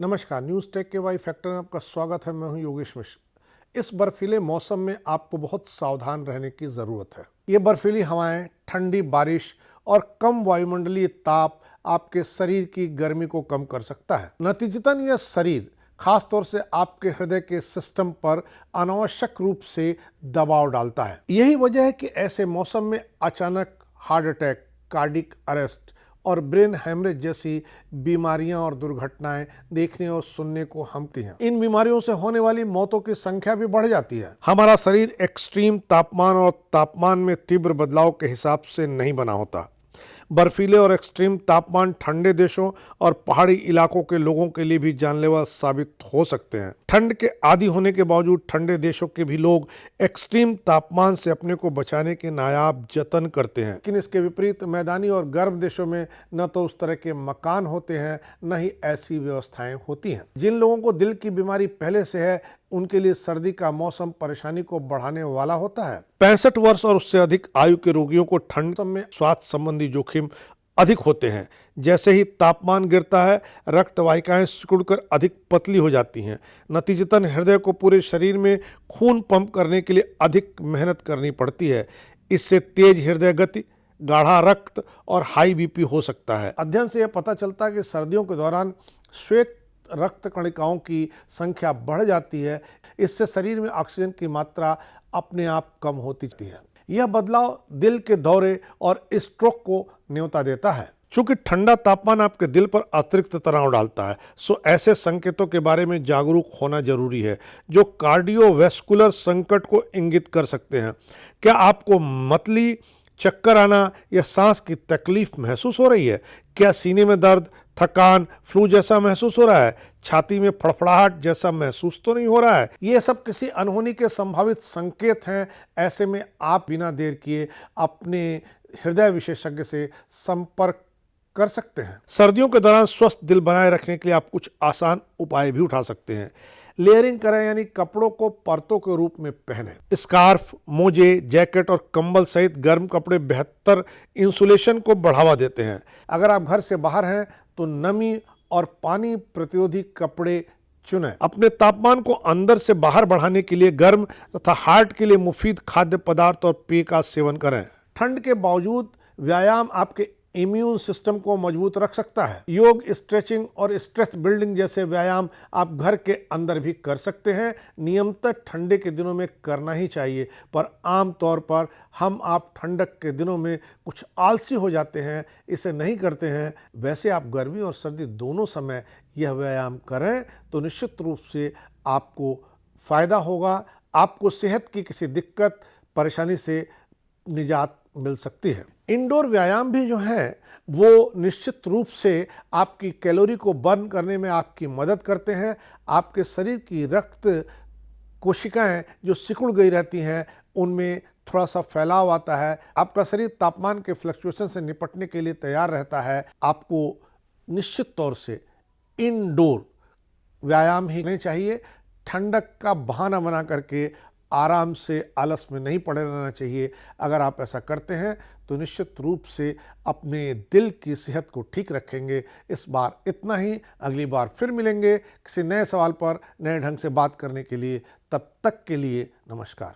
नमस्कार, news take के Y factor में आपका स्वागत है। मैं हूं योगेश मिश्र। इस बर्फीले मौसम में आपको बहुत सावधान रहने की ज़रूरत है। ये बर्फीली हवाएं, ठंडी बारिश और कम वायुमंडलीय ताप आपके शरीर की गर्मी को कम कर सकता है। नतीजतन यह शरीर खास तौर से आपके हृदय के सिस्टम पर अनावश्यक रूप से दबाव डालता है। यही वजह है कि ऐसे मौसम में अचानक हार्ट अटैक, कार्डिक अरेस्ट और ब्रेन हैमरेज जैसी बीमारियां और दुर्घटनाएं देखने और सुनने को हमती हैं। इन बीमारियों से होने वाली मौतों की संख्या भी बढ़ जाती है। हमारा शरीर एक्सट्रीम तापमान और तापमान में तीव्र बदलाव के हिसाब से नहीं बना होता। बर्फीले और एक्सट्रीम तापमान ठंडे देशों और पहाड़ी इलाकों के लोगों के लिए भी जानलेवा साबित हो सकते हैं। ठंड के आदी होने के बावजूद ठंडे देशों के भी लोग एक्सट्रीम तापमान से अपने को बचाने के नायाब जतन करते हैं। लेकिन इसके विपरीत मैदानी और गर्म देशों में न तो उस तरह के मकान होते हैं, न ही ऐसी व्यवस्थाएं होती हैं। जिन लोगों को दिल की बीमारी पहले से है, उनके लिए सर्दी का मौसम परेशानी को बढ़ाने वाला होता है। 65 वर्ष और उससे अधिक आयु के रोगियों को ठंड में स्वास्थ्य संबंधी जोखिम अधिक होते हैं। जैसे ही तापमान गिरता है, रक्त वाहिकाएं सिकुड़कर अधिक पतली हो जाती हैं। नतीजतन हृदय को पूरे शरीर में खून पंप करने के लिए अधिक मेहनत करनी पड़ती है। इससे तेज हृदय गति, गाढ़ा रक्त और हाई बीपी हो सकता है। अध्ययन से यह पता चलता है कि सर्दियों के दौरान श्वेत रक्त कणिकाओं की संख्या बढ़ जाती है। इससे शरीर में ऑक्सीजन की मात्रा अपने आप कम होती जाती है। यह बदलाव दिल के दौरे और स्ट्रोक को न्योता देता है। चूंकि ठंडा तापमान आपके दिल पर अतिरिक्त तनाव डालता है, सो ऐसे संकेतों के बारे में जागरूक होना जरूरी है जो कार्डियोवैस्कुलर संकट को इंगित कर सकते हैं। क्या आपको मतली, चक्कर आना या सांस की तकलीफ महसूस हो रही है? क्या सीने में दर्द, थकान, फ्लू जैसा महसूस हो रहा है? छाती में फड़फड़ाहट जैसा महसूस तो नहीं हो रहा है? ये सब किसी अनहोनी के संभावित संकेत हैं। ऐसे में आप बिना देर किए अपने हृदय विशेषज्ञ से संपर्क कर सकते हैं। सर्दियों के दौरान स्वस्थ दिल बनाए रखने के लिए आप कुछ आसान उपाय भी उठा सकते हैं। लेयरिंग करें, यानी कपड़ों को परतों के रूप में पहनें। स्कार्फ, मोजे, जैकेट और कंबल सहित गर्म कपड़े बेहतर इंसुलेशन को बढ़ावा देते हैं। अगर आप घर से बाहर हैं तो नमी और पानी प्रतिरोधी कपड़े चुनें। अपने तापमान को अंदर से बाहर बढ़ाने के लिए गर्म तथा हार्ट के लिए मुफीद खाद्य पदार्थ और पेय का सेवन करें। ठंड के बावजूद व्यायाम आपके इम्यून सिस्टम को मजबूत रख सकता है। योग, स्ट्रेचिंग और स्ट्रेस बिल्डिंग जैसे व्यायाम आप घर के अंदर भी कर सकते हैं। नियमित ठंडे के दिनों में करना ही चाहिए, पर आमतौर पर आप ठंडक के दिनों में कुछ आलसी हो जाते हैं, इसे नहीं करते हैं। वैसे आप गर्मी और सर्दी दोनों समय यह व्यायाम करें तो निश्चित रूप से आपको फायदा होगा। आपको सेहत की किसी दिक्कत, परेशानी से निजात मिल सकती है। इंडोर व्यायाम भी जो है वो निश्चित रूप से आपकी कैलोरी को बर्न करने में आपकी मदद करते हैं। आपके शरीर की रक्त कोशिकाएं जो सिकुड़ गई रहती हैं, उनमें थोड़ा सा फैलाव आता है। आपका शरीर तापमान के फ्लक्चुएशन से निपटने के लिए तैयार रहता है। आपको निश्चित तौर से इंडोर व्यायाम ही नहीं चाहिए। ठंडक का बहाना बना करके आराम से आलस में नहीं पड़े रहना चाहिए। अगर आप ऐसा करते हैं तो निश्चित रूप से अपने दिल की सेहत को ठीक रखेंगे। इस बार इतना ही। अगली बार फिर मिलेंगे किसी नए सवाल पर नए ढंग से बात करने के लिए। तब तक के लिए नमस्कार।